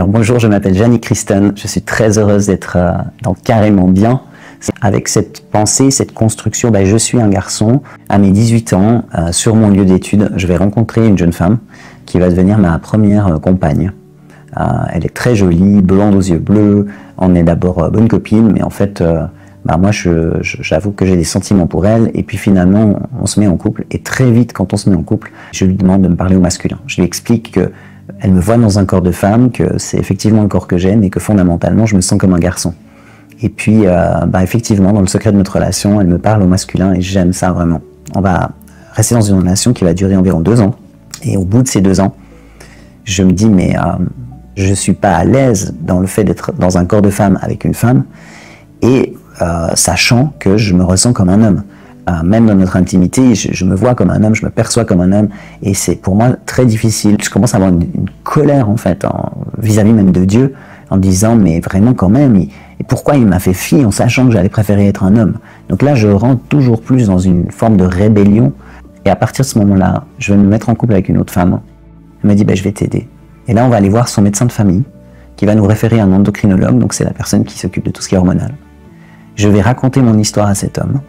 Alors bonjour, je m'appelle Jannick Christen, je suis très heureuse d'être dans Carrément Bien. Avec cette pensée, cette construction, je suis un garçon. À mes 18 ans, sur mon lieu d'études, je vais rencontrer une jeune femme qui va devenir ma première compagne. Elle est très jolie, blonde aux yeux bleus, on est d'abord bonne copine, mais en fait, moi j'avoue que j'ai des sentiments pour elle, et puis finalement on se met en couple, et très vite quand on se met en couple, je lui demande de me parler au masculin. Je lui explique que elle me voit dans un corps de femme, que c'est effectivement le corps que j'aime, et que fondamentalement je me sens comme un garçon. Et puis effectivement, dans le secret de notre relation, elle me parle au masculin, et j'aime ça vraiment. On va rester dans une relation qui va durer environ 2 ans, et au bout de ces 2 ans, je me dis mais je suis pas à l'aise dans le fait d'être dans un corps de femme avec une femme, et sachant que je me ressens comme un homme. Même dans notre intimité, je me vois comme un homme, je me perçois comme un homme, et c'est pour moi très difficile. Je commence à avoir une colère en fait, vis-à-vis même de Dieu, en disant mais vraiment quand même, et pourquoi il m'a fait fille en sachant que j'allais préférer être un homme? Donc là je rentre toujours plus dans une forme de rébellion, et à partir de ce moment-là, je vais me mettre en couple avec une autre femme. Elle me dit je vais t'aider. Et là on va aller voir son médecin de famille, qui va nous référer à un endocrinologue, donc c'est la personne qui s'occupe de tout ce qui est hormonal. Je vais raconter mon histoire à cet homme.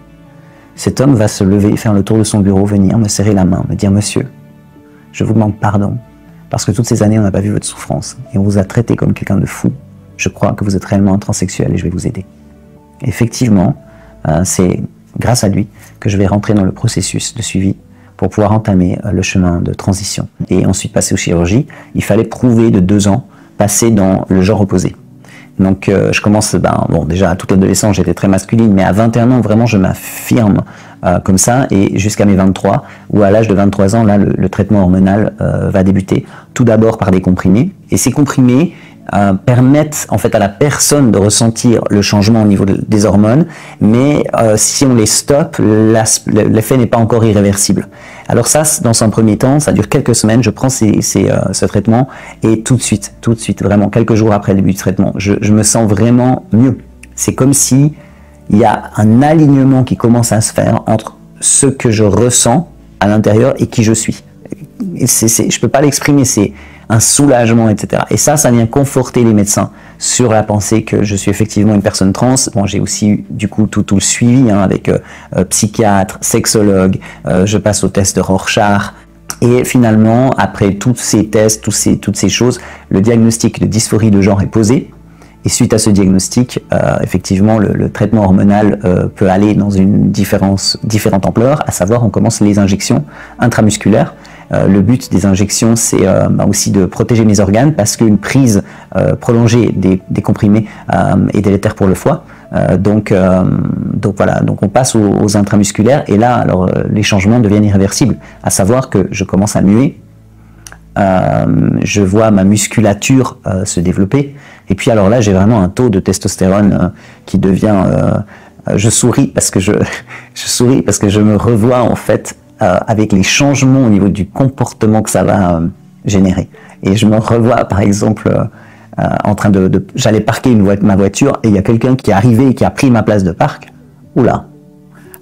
Cet homme va se lever, faire le tour de son bureau, venir me serrer la main, me dire « Monsieur, je vous demande pardon, parce que toutes ces années, on n'a pas vu votre souffrance, et on vous a traité comme quelqu'un de fou. Je crois que vous êtes réellement un transsexuel, et je vais vous aider. » Effectivement, c'est grâce à lui que je vais rentrer dans le processus de suivi pour pouvoir entamer le chemin de transition. Et ensuite passer aux chirurgies. Il fallait prouver de 2 ans, passer dans le genre opposé. Donc je commence, déjà à toute l'adolescence j'étais très masculine, mais à 21 ans vraiment je m'affirme comme ça, et jusqu'à mes 23, où à l'âge de 23 ans, là le traitement hormonal va débuter, tout d'abord par des comprimés, et ces comprimés permettent en fait à la personne de ressentir le changement au niveau des hormones, mais si on les stoppe, l'effet n'est pas encore irréversible. Alors ça, dans un premier temps, ça dure quelques semaines, je prends ce traitement, et tout de suite, vraiment, quelques jours après le début du traitement, je me sens vraiment mieux. C'est comme si il y a un alignement qui commence à se faire entre ce que je ressens à l'intérieur et qui je suis. Je peux pas l'exprimer, c'est un soulagement, etc. Et ça vient conforter les médecins sur la pensée que je suis effectivement une personne trans. Bon, j'ai aussi du coup tout le suivi avec psychiatre, sexologue, je passe au test de Rorschach. Et finalement, après tous ces tests, toutes ces choses, le diagnostic de dysphorie de genre est posé. Et suite à ce diagnostic, effectivement, le traitement hormonal peut aller dans une différente ampleur, à savoir on commence les injections intramusculaires. Le but des injections, c'est aussi de protéger mes organes, parce qu'une prise prolongée des comprimés est délétère pour le foie. Donc voilà, donc on passe aux intramusculaires, et là, alors les changements deviennent irréversibles, à savoir que je commence à muer, je vois ma musculature se développer, et puis alors là, j'ai vraiment un taux de testostérone qui devient... je souris parce que je me revois en fait avec les changements au niveau du comportement que ça va générer. Et je me revois par exemple en train j'allais parquer ma voiture, et il y a quelqu'un qui est arrivé et qui a pris ma place de parc. Oula!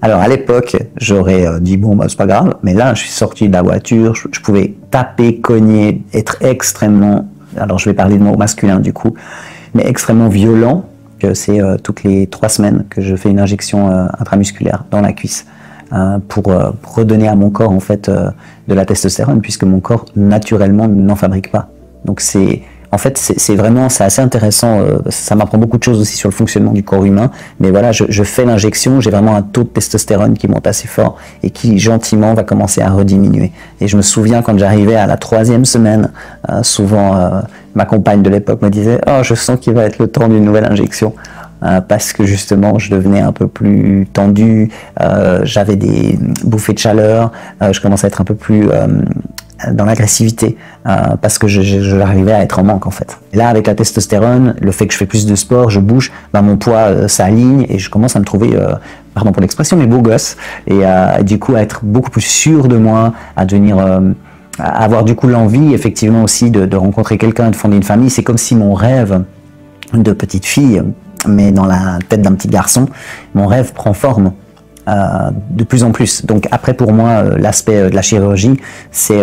Alors à l'époque, j'aurais dit bon c'est pas grave, mais là je suis sorti de la voiture, je pouvais taper, cogner, être extrêmement, alors je vais parler de mon masculin du coup, mais extrêmement violent, que c'est toutes les 3 semaines que je fais une injection intramusculaire dans la cuisse. Pour redonner à mon corps en fait de la testostérone, puisque mon corps naturellement n'en fabrique pas. Donc c'est assez intéressant, ça m'apprend beaucoup de choses aussi sur le fonctionnement du corps humain, mais voilà, je fais l'injection, j'ai vraiment un taux de testostérone qui monte assez fort et qui gentiment va commencer à rediminuer. Et je me souviens quand j'arrivais à la 3e semaine, souvent ma compagne de l'époque me disait « Oh, je sens qu'il va être le temps d'une nouvelle injection ». Parce que justement je devenais un peu plus tendu, j'avais des bouffées de chaleur, je commençais à être un peu plus dans l'agressivité, parce que j'arrivais à être en manque en fait. Et là avec la testostérone, le fait que je fais plus de sport, je bouge, mon poids s'aligne, et je commence à me trouver, pardon pour l'expression, mais beau gosse, et du coup à être beaucoup plus sûr de moi, à devenir... à avoir du coup l'envie effectivement aussi de rencontrer quelqu'un et de fonder une famille. C'est comme si mon rêve de petite fille, mais dans la tête d'un petit garçon, mon rêve prend forme. de plus en plus. Donc après, pour moi, l'aspect de la chirurgie, c'est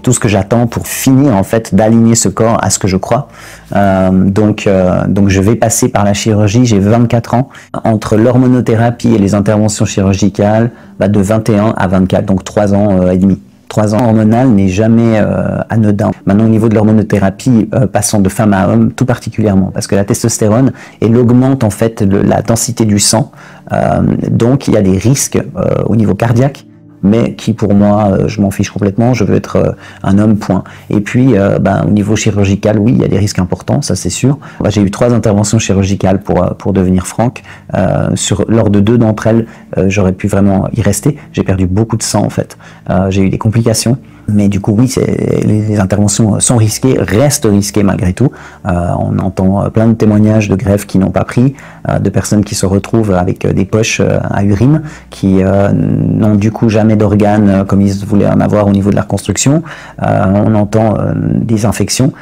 tout ce que j'attends pour finir en fait d'aligner ce corps à ce que je crois. Donc je vais passer par la chirurgie. J'ai 24 ans. Entre l'hormonothérapie et les interventions chirurgicales, de 21 à 24, donc 3 ans et demi. 3 ans hormonal n'est jamais anodin. Maintenant, au niveau de l'hormonothérapie, passant de femme à homme, tout particulièrement, parce que la testostérone, elle augmente en fait la densité du sang, donc il y a des risques au niveau cardiaque, mais qui pour moi, je m'en fiche complètement, je veux être un homme, point. Et puis, au niveau chirurgical, oui, il y a des risques importants, ça c'est sûr. J'ai eu 3 interventions chirurgicales pour devenir franc. Lors de 2 d'entre elles, j'aurais pu vraiment y rester. J'ai perdu beaucoup de sang en fait. J'ai eu des complications. Mais du coup, oui, les interventions sont risquées, restent risquées malgré tout. On entend plein de témoignages de greffes qui n'ont pas pris, de personnes qui se retrouvent avec des poches à urine, qui n'ont du coup jamais d'organes comme ils voulaient en avoir au niveau de la reconstruction. On entend des infections.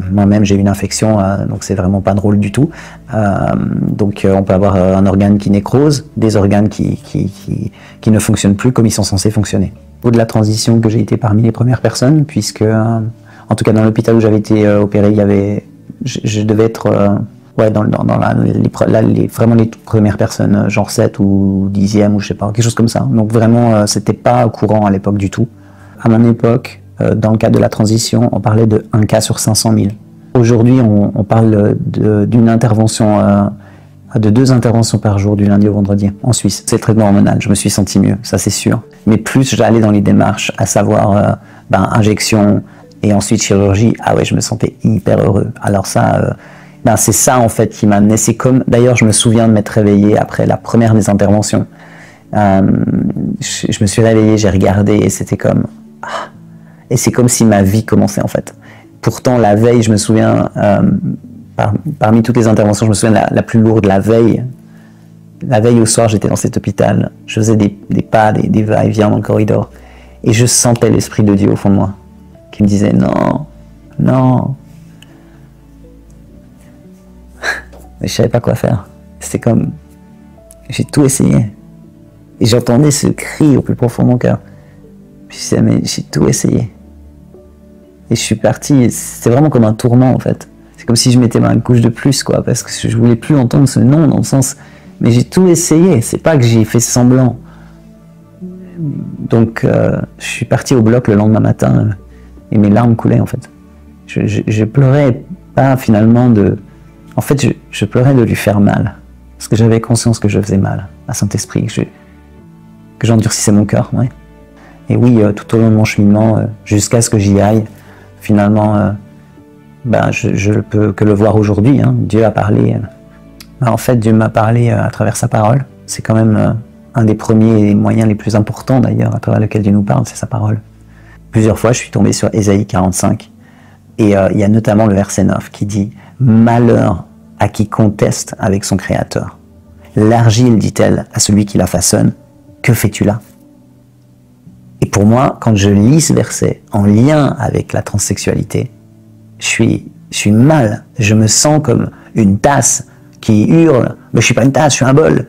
Moi-même, j'ai eu une infection, donc c'est vraiment pas drôle du tout. Donc on peut avoir un organe qui nécrose, des organes qui ne fonctionnent plus comme ils sont censés fonctionner. Au de la transition, que j'ai été parmi les premières personnes, puisque en tout cas dans l'hôpital où j'avais été opéré, je devais être vraiment les toutes premières personnes, genre 7 ou 10e ou je sais pas, quelque chose comme ça. Donc vraiment, c'était pas courant à l'époque du tout. À mon époque, dans le cadre de la transition, on parlait de 1 cas sur 500 000. Aujourd'hui, on parle d'une intervention, de 2 interventions par jour du lundi au vendredi en Suisse. C'est le traitement hormonal, je me suis senti mieux, ça c'est sûr. Mais plus j'allais dans les démarches, à savoir injection et ensuite chirurgie, ah ouais, je me sentais hyper heureux. Alors ça, c'est ça en fait qui m'a amené. C'est comme, d'ailleurs, je me souviens de m'être réveillé après la première des interventions. Je me suis réveillé, j'ai regardé et c'était comme, et c'est comme si ma vie commençait en fait. Pourtant la veille, je me souviens, parmi toutes les interventions, je me souviens la plus lourde, la veille au soir, j'étais dans cet hôpital, je faisais des pas, des va-et-vient dans le corridor, et je sentais l'Esprit de Dieu au fond de moi, qui me disait non, non. Mais je savais pas quoi faire. C'était comme, j'ai tout essayé. Et j'entendais ce cri au plus profond de mon cœur. Puis je disais, mais j'ai tout essayé. Et je suis parti, c'était vraiment comme un tourment en fait. C'est comme si je mettais une couche de plus, quoi, parce que je voulais plus entendre ce non, dans le sens, mais j'ai tout essayé, c'est pas que j'ai fait semblant. Donc je suis parti au bloc le lendemain matin et mes larmes coulaient en fait. Je pleurais pas finalement en fait je pleurais de lui faire mal, parce que j'avais conscience que je faisais mal à Saint-Esprit, que j'endurcissais mon cœur, ouais. Et oui, tout au long de mon cheminement, jusqu'à ce que j'y aille, finalement, je ne peux que le voir aujourd'hui, hein. Dieu a parlé. En fait, Dieu m'a parlé à travers sa parole. C'est quand même un des premiers moyens les plus importants d'ailleurs à travers lequel Dieu nous parle, c'est sa parole. Plusieurs fois, je suis tombé sur Ésaïe 45 et il y a notamment le verset 9 qui dit « Malheur à qui conteste avec son Créateur. L'argile, dit-elle, à celui qui la façonne, que fais-tu là ?» Et pour moi, quand je lis ce verset en lien avec la transsexualité, je suis mal, je me sens comme une tasse qui hurle, mais je suis pas une tasse, je suis un bol.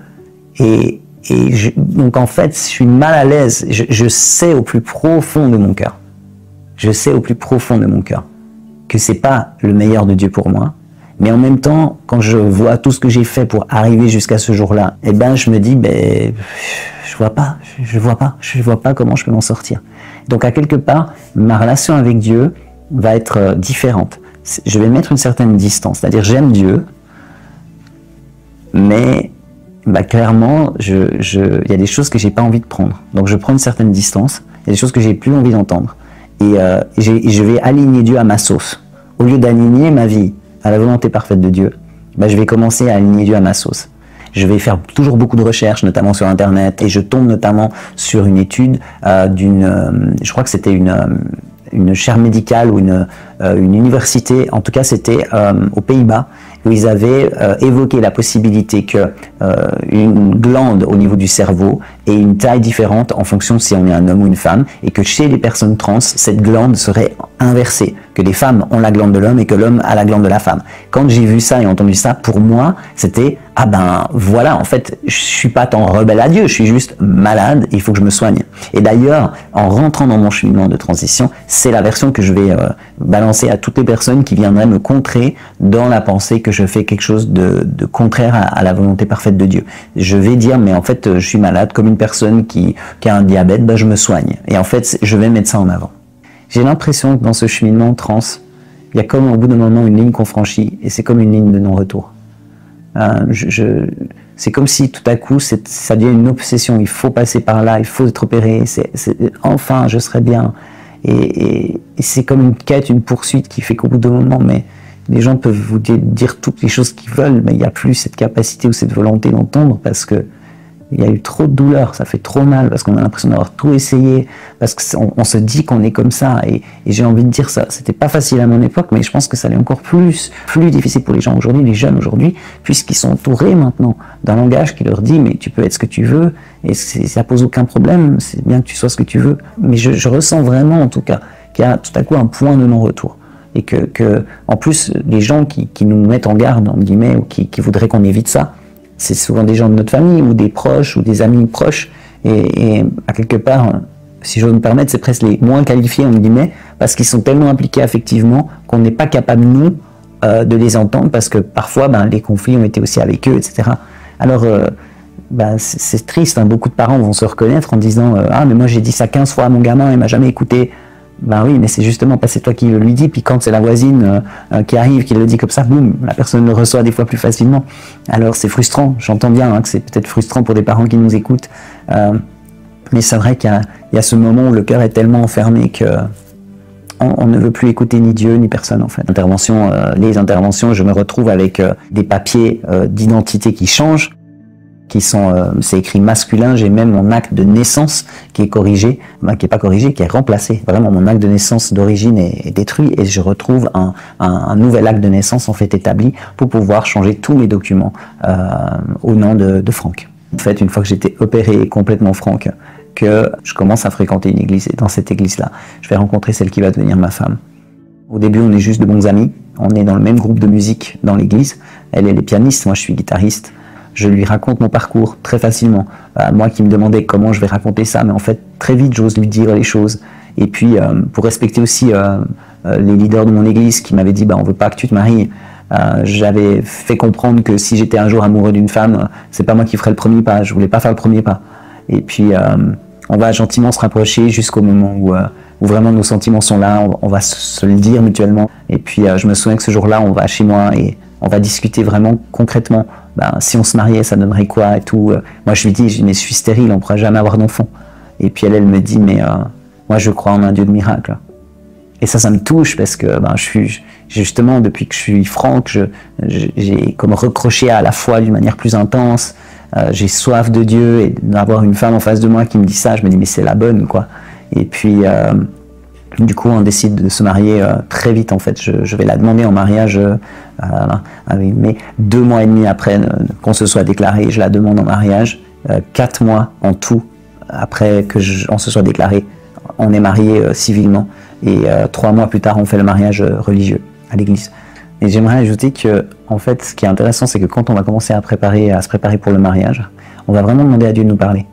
Donc en fait, je suis mal à l'aise, je sais au plus profond de mon cœur, que c'est pas le meilleur de Dieu pour moi, mais en même temps, quand je vois tout ce que j'ai fait pour arriver jusqu'à ce jour-là, eh ben je me dis, je vois pas comment je peux m'en sortir. Donc à quelque part, ma relation avec Dieu va être différente. Je vais mettre une certaine distance, c'est-à-dire j'aime Dieu, mais clairement, il y a des choses que j'ai pas envie de prendre. Donc je prends une certaine distance, il y a des choses que j'ai plus envie d'entendre. Et je vais aligner Dieu à ma sauce. Au lieu d'aligner ma vie à la volonté parfaite de Dieu, je vais commencer à aligner Dieu à ma sauce. Je vais faire toujours beaucoup de recherches, notamment sur Internet, et je tombe notamment sur une étude je crois que c'était une chaire médicale ou une université, en tout cas c'était aux Pays-Bas, où ils avaient évoqué la possibilité que une glande au niveau du cerveau ait une taille différente en fonction de si on est un homme ou une femme, et que chez les personnes trans, cette glande serait inversée, que les femmes ont la glande de l'homme et que l'homme a la glande de la femme. Quand j'ai vu ça et entendu ça, pour moi, c'était ah ben voilà, en fait, je suis pas tant rebelle à Dieu, je suis juste malade et il faut que je me soigne. Et d'ailleurs, en rentrant dans mon cheminement de transition, c'est la version que je vais balancer à toutes les personnes qui viendraient me contrer dans la pensée que je fais quelque chose de contraire à la volonté parfaite de Dieu. Je vais dire, mais en fait, je suis malade comme une personne qui a un diabète, ben je me soigne. Et en fait, je vais mettre ça en avant. J'ai l'impression que dans ce cheminement trans, il y a comme au bout d'un moment une ligne qu'on franchit et c'est comme une ligne de non-retour. C'est comme si tout à coup ça devient une obsession, il faut passer par là, il faut être opéré, enfin je serai bien. Et c'est comme une quête, une poursuite qui fait qu'au bout d'un moment, mais les gens peuvent vous dire toutes les choses qu'ils veulent, mais il n'y a plus cette capacité ou cette volonté d'entendre parce que il y a eu trop de douleur, ça fait trop mal, parce qu'on a l'impression d'avoir tout essayé, parce qu'on se dit qu'on est comme ça, et j'ai envie de dire ça, c'était pas facile à mon époque, mais je pense que ça l'est encore plus difficile pour les gens aujourd'hui, les jeunes aujourd'hui, puisqu'ils sont entourés maintenant d'un langage qui leur dit, mais tu peux être ce que tu veux, et ça pose aucun problème, c'est bien que tu sois ce que tu veux, mais je ressens vraiment, en tout cas, qu'il y a tout à coup un point de non-retour. Et que en plus, les gens qui nous mettent en garde, entre guillemets, ou qui voudraient qu'on évite ça, c'est souvent des gens de notre famille ou des proches ou des amis proches et à quelque part, si j'ose me permettre, c'est presque les moins qualifiés entre guillemets parce qu'ils sont tellement impliqués affectivement qu'on n'est pas capable nous de les entendre parce que parfois les conflits ont été aussi avec eux, etc. Alors c'est triste, hein. Beaucoup de parents vont se reconnaître en disant ah mais moi j'ai dit ça 15 fois à mon gamin, il m'a jamais écouté. Ben oui, mais c'est justement pas c'est toi qui le lui dis, puis quand c'est la voisine qui arrive, qui le dit comme ça, boum, la personne le reçoit des fois plus facilement. Alors c'est frustrant, j'entends bien que c'est peut-être frustrant pour des parents qui nous écoutent, mais c'est vrai qu'il y a ce moment où le cœur est tellement enfermé que on ne veut plus écouter ni Dieu ni personne en fait. Les interventions, je me retrouve avec des papiers d'identité qui changent, qui sont, c'est écrit masculin, j'ai même mon acte de naissance qui est corrigé, qui est pas corrigé, qui est remplacé. Vraiment, mon acte de naissance d'origine est détruit et je retrouve un nouvel acte de naissance en fait établi pour pouvoir changer tous mes documents au nom de Franck. En fait, une fois que j'étais opéré complètement Franck, que je commence à fréquenter une église et dans cette église-là, je vais rencontrer celle qui va devenir ma femme. Au début, on est juste de bons amis, on est dans le même groupe de musique dans l'église. Elle est pianiste, moi je suis guitariste. Je lui raconte mon parcours très facilement. Moi qui me demandais comment je vais raconter ça, mais en fait, très vite, j'ose lui dire les choses. Et puis, pour respecter aussi les leaders de mon église qui m'avaient dit on veut pas que tu te maries, j'avais fait comprendre que si j'étais un jour amoureux d'une femme, c'est pas moi qui ferais le premier pas, je voulais pas faire le premier pas. Et puis, on va gentiment se rapprocher jusqu'au moment où vraiment nos sentiments sont là, on va se le dire mutuellement. Et puis, je me souviens que ce jour-là, on va chez moi et on va discuter vraiment concrètement. Si on se mariait, ça donnerait quoi et tout. Moi, je lui dis, mais je suis stérile, on ne pourra jamais avoir d'enfant. Et puis elle me dit, mais moi, je crois en un Dieu de miracle. Et ça me touche parce que justement, depuis que je suis Franck, j'ai comme recroché à la foi d'une manière plus intense. J'ai soif de Dieu et d'avoir une femme en face de moi qui me dit ça, je me dis, mais c'est la bonne, quoi. Et puis, du coup, on décide de se marier très vite, en fait. Je vais la demander en mariage, mais 2 mois et demi après qu'on se soit déclaré, je la demande en mariage. 4 mois en tout après on se soit déclaré, on est marié civilement. Et 3 mois plus tard, on fait le mariage religieux à l'église. Et j'aimerais ajouter que, en fait, ce qui est intéressant, c'est que quand on va commencer à se préparer pour le mariage, on va vraiment demander à Dieu de nous parler.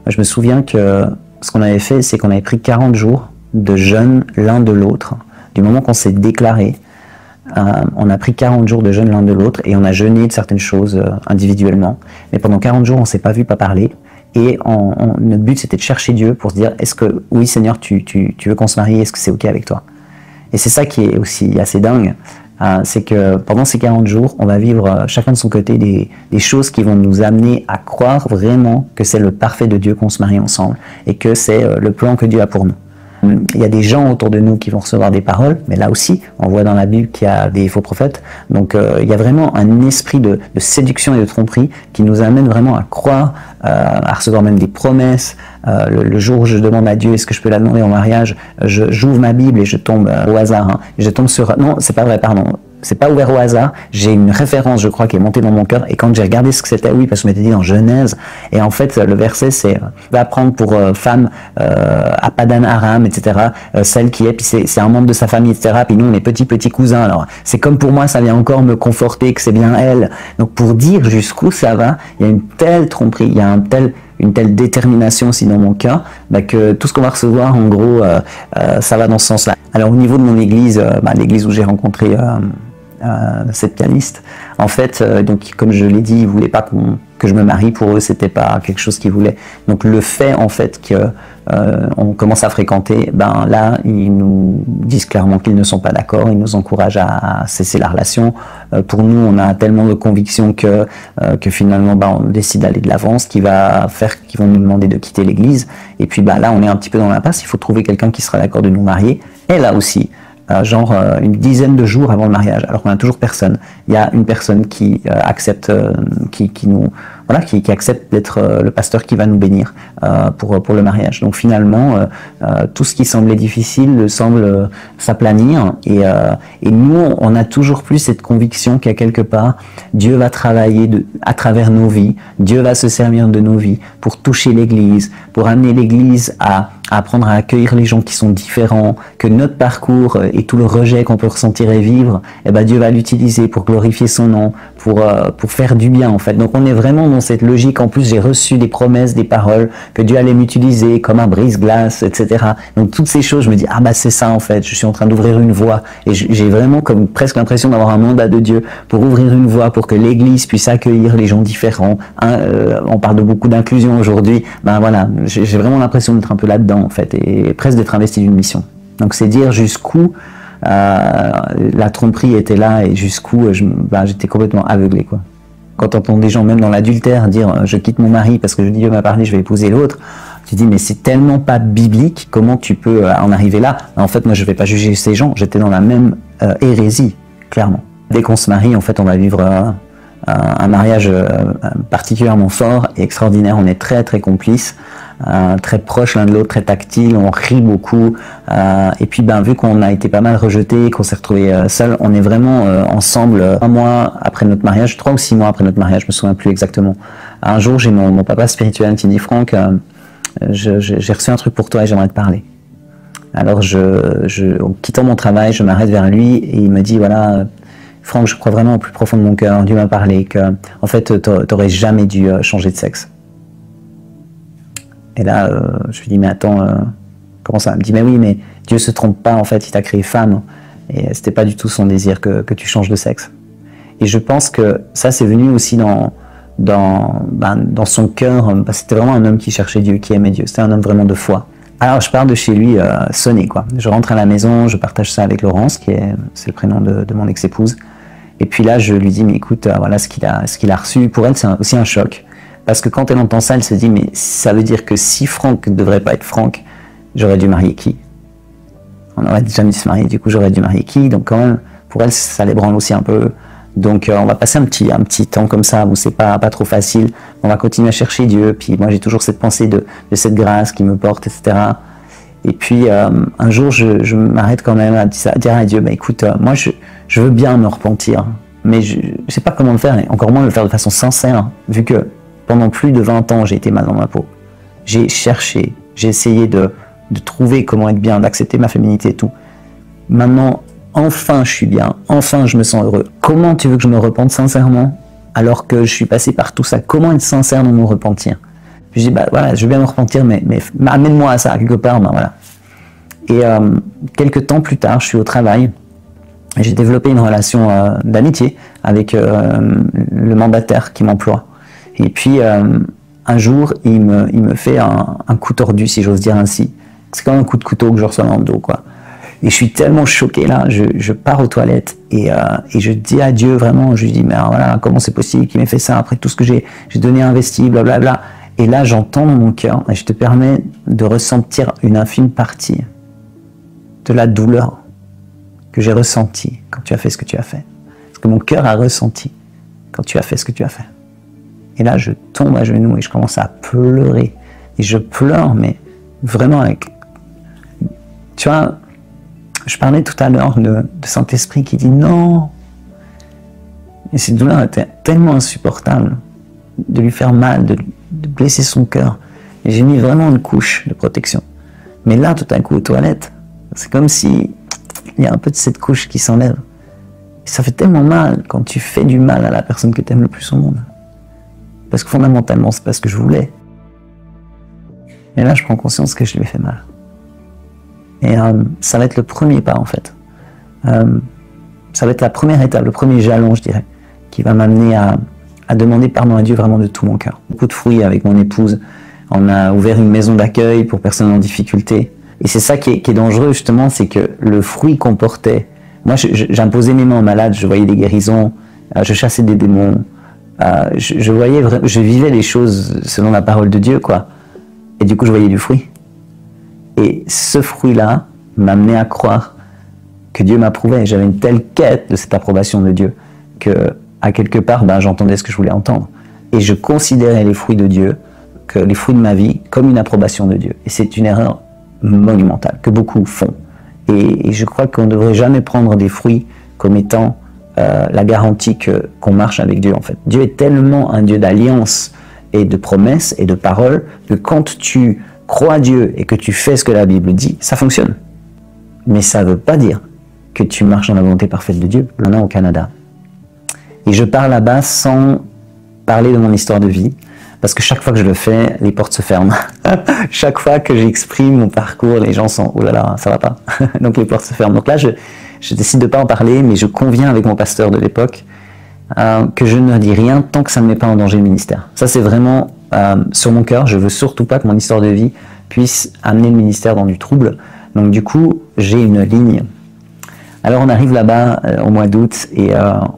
Moi, je me souviens que ce qu'on avait fait, c'est qu'on avait pris 40 jours de jeûne l'un de l'autre. Du moment qu'on s'est déclaré, on a pris 40 jours de jeûne l'un de l'autre et on a jeûné de certaines choses individuellement. Mais pendant 40 jours, on ne s'est pas vu, pas parler. Et notre but, c'était de chercher Dieu pour se dire, est-ce que, oui Seigneur, tu veux qu'on se marie, est-ce que c'est OK avec toi? Et c'est ça qui est aussi assez dingue, c'est que pendant ces 40 jours, on va vivre chacun de son côté des choses qui vont nous amener à croire vraiment que c'est le parfait de Dieu qu'on se marie ensemble et que c'est le plan que Dieu a pour nous. Il y a des gens autour de nous qui vont recevoir des paroles, mais là aussi, on voit dans la Bible qu'il y a des faux prophètes. Donc il y a vraiment un esprit de séduction et de tromperie qui nous amène vraiment à croire, à recevoir même des promesses. Le jour où je demande à Dieu, est-ce que je peux la demander en mariage, j'ouvre ma Bible et je tombe au hasard. Je tombe sur... Non, c'est pas vrai, pardon. c'est pas ouvert au hasard. J'ai une référence, je crois, qui est montée dans mon cœur. Et quand j'ai regardé ce que c'était, oui, parce qu'on m'était dit dans Genèse. Et en fait, le verset, c'est va prendre pour femme à Padan Aram, etc. Celle qui est, puis c'est un membre de sa famille, etc. Puis nous, on est petits cousins. Alors, c'est comme pour moi, ça vient encore me conforter que c'est bien elle. Donc, pour dire jusqu'où ça va, il y a une telle tromperie, il y a une telle détermination aussi dans mon cas, bah, que tout ce qu'on va recevoir, en gros, ça va dans ce sens-là. Alors au niveau de mon église, l'église où j'ai rencontré cette pianiste, en fait, donc comme je l'ai dit, ils voulaient pas que je me marie. Pour eux, c'était pas quelque chose qu'ils voulaient. Donc le fait en fait que on commence à fréquenter, ben là, ils nous disent clairement qu'ils ne sont pas d'accord. Ils nous encouragent à cesser la relation. Pour nous, on a tellement de conviction que finalement, on décide d'aller de l'avant, ce qui va faire qu'ils vont nous demander de quitter l'église. Et puis là, on est un petit peu dans l'impasse. Il faut trouver quelqu'un qui sera d'accord de nous marier. Et là aussi, une dizaine de jours avant le mariage, alors qu'on n'a toujours personne, il y a une personne qui accepte, qui accepte d'être le pasteur qui va nous bénir pour le mariage. Donc finalement, tout ce qui semblait difficile semble s'aplanir, et nous, on a toujours plus cette conviction qu'à quelque part, Dieu va travailler à travers nos vies, Dieu va se servir de nos vies pour toucher l'Église, pour amener l'Église à apprendre à accueillir les gens qui sont différents, que notre parcours et tout le rejet qu'on peut ressentir et vivre, Dieu va l'utiliser pour glorifier son nom, pour faire du bien en fait. Donc on est vraiment dans cette logique. En plus, j'ai reçu des promesses, des paroles, que Dieu allait m'utiliser comme un brise-glace, etc. Donc toutes ces choses, je me dis, c'est ça en fait, je suis en train d'ouvrir une voie, et j'ai vraiment comme presque l'impression d'avoir un mandat de Dieu pour ouvrir une voie, pour que l'Église puisse accueillir les gens différents. On parle de beaucoup d'inclusion aujourd'hui, j'ai vraiment l'impression d'être un peu là-dedans en fait, et presque d'être investi d'une mission. Donc c'est dire jusqu'où la tromperie était là, et jusqu'où j'étais complètement aveuglé, quoi. Quand on entend des gens, même dans l'adultère, dire je quitte mon mari parce que Dieu m'a parlé, je vais épouser l'autre, tu dis mais c'est tellement pas biblique, comment tu peux en arriver là? En fait, moi je vais pas juger ces gens, j'étais dans la même hérésie, clairement. Dès qu'on se marie, en fait, on va vivre un mariage particulièrement fort et extraordinaire. On est très très complices, très proches l'un de l'autre, très tactiles, on rit beaucoup, et puis vu qu'on a été pas mal rejetés, qu'on s'est retrouvés seuls, on est vraiment ensemble. 1 mois après notre mariage, 3 ou 6 mois après notre mariage, je me souviens plus exactement. Un jour, j'ai mon papa spirituel qui dit, Franck, j'ai reçu un truc pour toi et j'aimerais te parler. Alors en quittant mon travail, je m'arrête vers lui et il me dit, voilà, Franck, je crois vraiment au plus profond de mon cœur, Dieu m'a parlé que, en fait, t'aurais jamais dû changer de sexe. Et là, je lui dis, mais attends, comment ça? Il me dit, mais oui, mais Dieu se trompe pas, en fait, il t'a créé femme, et c'était pas du tout son désir que tu changes de sexe. Et je pense que ça, c'est venu aussi dans son cœur. C'était vraiment un homme qui cherchait Dieu, qui aimait Dieu. C'était un homme vraiment de foi. Alors je pars de chez lui sonné, quoi. Je rentre à la maison, je partage ça avec Laurence, c'est le prénom de mon ex-épouse. Et puis là, je lui dis, mais écoute, voilà ce qu'il a reçu. Pour elle, c'est aussi un choc. Parce que quand elle entend ça, elle se dit, mais ça veut dire que si Franck ne devrait pas être Franck, j'aurais dû marier qui? On n'aurait jamais dû se marier, du coup j'aurais dû marier qui? Donc quand même, pour elle, ça l'ébranle aussi un peu. Donc on va passer un petit temps comme ça, où c'est pas trop facile. On va continuer à chercher Dieu, puis moi j'ai toujours cette pensée de cette grâce qui me porte, etc. Et puis un jour, je m'arrête quand même à dire à Dieu, écoute, moi je veux bien me repentir, mais je sais pas comment le faire, et encore moins le faire de façon sincère, vu que pendant plus de 20 ans, j'ai été mal dans ma peau. J'ai cherché, j'ai essayé de trouver comment être bien, d'accepter ma féminité et tout. Maintenant, enfin je suis bien, enfin je me sens heureux. Comment tu veux que je me repente sincèrement alors que je suis passé par tout ça? Comment être sincère dans mon repentir? Puis je dis, voilà, je veux bien me repentir, mais amène-moi à ça, quelque part, voilà. Et quelques temps plus tard, je suis au travail, et j'ai développé une relation d'amitié avec le mandataire qui m'emploie. Et puis, un jour, il me fait un coup tordu, si j'ose dire ainsi. C'est comme un coup de couteau que je reçois dans le dos, quoi. Et je suis tellement choqué là, je pars aux toilettes et je dis à Dieu vraiment, je lui dis, mais alors voilà, comment c'est possible qu'il m'ait fait ça après tout ce que j'ai donné, investi, blablabla. Et là, j'entends dans mon cœur, et je te permets de ressentir une infime partie de la douleur que j'ai ressentie quand tu as fait ce que tu as fait. Ce que mon cœur a ressenti quand tu as fait ce que tu as fait. Et là, je tombe à genoux et je commence à pleurer. Et je pleure, mais vraiment avec... Tu vois, je parlais tout à l'heure de Saint-Esprit qui dit non, Et cette douleur était tellement insupportable de lui faire mal, de blesser son cœur. Et j'ai mis vraiment une couche de protection. Mais là, tout à coup, aux toilettes, c'est comme si il y a un peu de cette couche qui s'enlève. Et ça fait tellement mal quand tu fais du mal à la personne que tu aimes le plus au monde. Parce que fondamentalement, c'est pas ce que je voulais. Et là, je prends conscience que je lui ai fait mal. Et ça va être le premier pas, en fait. Ça va être la première étape, le premier jalon, je dirais, qui va m'amener à demander pardon à Dieu vraiment de tout mon cœur. Beaucoup de fruits avec mon épouse. On a ouvert une maison d'accueil pour personnes en difficulté. Et c'est ça qui est dangereux, justement, c'est que le fruit qu'on portait... Moi, j'imposais mes mains aux malades, je voyais des guérisons, je chassais des démons, je vivais les choses selon la parole de Dieu, quoi. Et du coup, je voyais du fruit. Et ce fruit-là m'amenait à croire que Dieu m'approuvait. J'avais une telle quête de cette approbation de Dieu que, à quelque part, j'entendais ce que je voulais entendre. Et je considérais les fruits de Dieu, que les fruits de ma vie, comme une approbation de Dieu. Et c'est une erreur monumentale que beaucoup font. Et je crois qu'on ne devrait jamais prendre des fruits comme étant la garantie qu'on marche avec Dieu, en fait. Dieu est tellement un Dieu d'alliance et de promesses et de paroles que quand tu crois Dieu et que tu fais ce que la Bible dit, ça fonctionne. Mais ça ne veut pas dire que tu marches dans la volonté parfaite de Dieu. On en a au Canada. Et je pars là-bas sans parler de mon histoire de vie, parce que chaque fois que je le fais, les portes se ferment. Chaque fois que j'exprime mon parcours, les gens sont « oh là là, ça va pas ». Donc les portes se ferment. Donc là, je décide de ne pas en parler, mais je conviens avec mon pasteur de l'époque que je ne dis rien tant que ça ne met pas en danger le ministère. Ça, c'est vraiment sur mon cœur. Je veux surtout pas que mon histoire de vie puisse amener le ministère dans du trouble. Donc du coup, j'ai une ligne. Alors on arrive là-bas au mois d'août et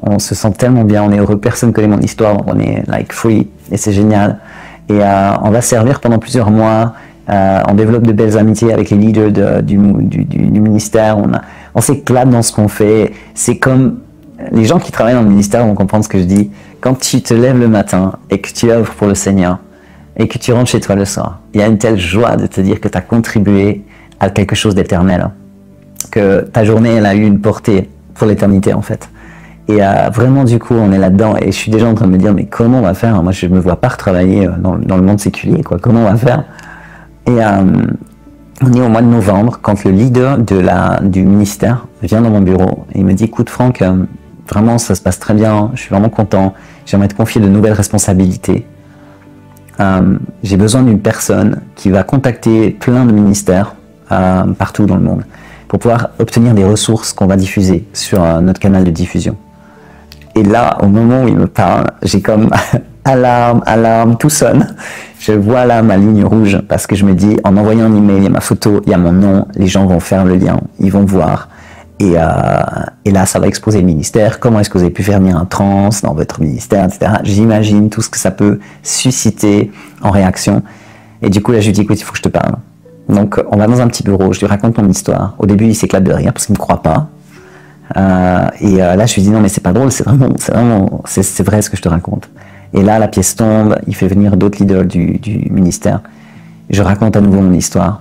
on se sent tellement bien, on est heureux, personne ne connaît mon histoire, on est like free et c'est génial. Et on va servir pendant plusieurs mois, on développe de belles amitiés avec les leaders du ministère, on s'éclate dans ce qu'on fait. C'est comme les gens qui travaillent dans le ministère vont comprendre ce que je dis. Quand tu te lèves le matin et que tu œuvres pour le Seigneur et que tu rentres chez toi le soir, il y a une telle joie de te dire que tu as contribué à quelque chose d'éternel. Que ta journée, elle a eu une portée pour l'éternité, en fait. Et vraiment, du coup, on est là-dedans. Et je suis déjà en train de me dire, mais comment on va faire? Moi, je ne me vois pas retravailler dans le monde séculier, quoi. Comment on va faire? Et on est au mois de novembre, quand le leader du ministère vient dans mon bureau. Et il me dit, écoute, Franck, vraiment, ça se passe très bien. Je suis vraiment content. J'aimerais te confier de nouvelles responsabilités. J'ai besoin d'une personne qui va contacter plein de ministères partout dans le monde, pour pouvoir obtenir des ressources qu'on va diffuser sur notre canal de diffusion. Et là, au moment où il me parle, j'ai comme alarme, tout sonne. Je vois là ma ligne rouge parce que je me dis, en envoyant un email, il y a ma photo, il y a mon nom, les gens vont faire le lien, ils vont voir. Et là, ça va exposer le ministère. Comment est-ce que vous avez pu faire venir un trans dans votre ministère, etc. J'imagine tout ce que ça peut susciter en réaction. Et du coup, là, je lui dis, écoute, il faut que je te parle. Donc, on va dans un petit bureau, je lui raconte mon histoire. Au début, il s'éclate de rire parce qu'il ne me croit pas. Là, je lui dis, non, mais c'est pas drôle, c'est vrai ce que je te raconte. Et là, la pièce tombe, il fait venir d'autres leaders du ministère. Je raconte à nouveau mon histoire.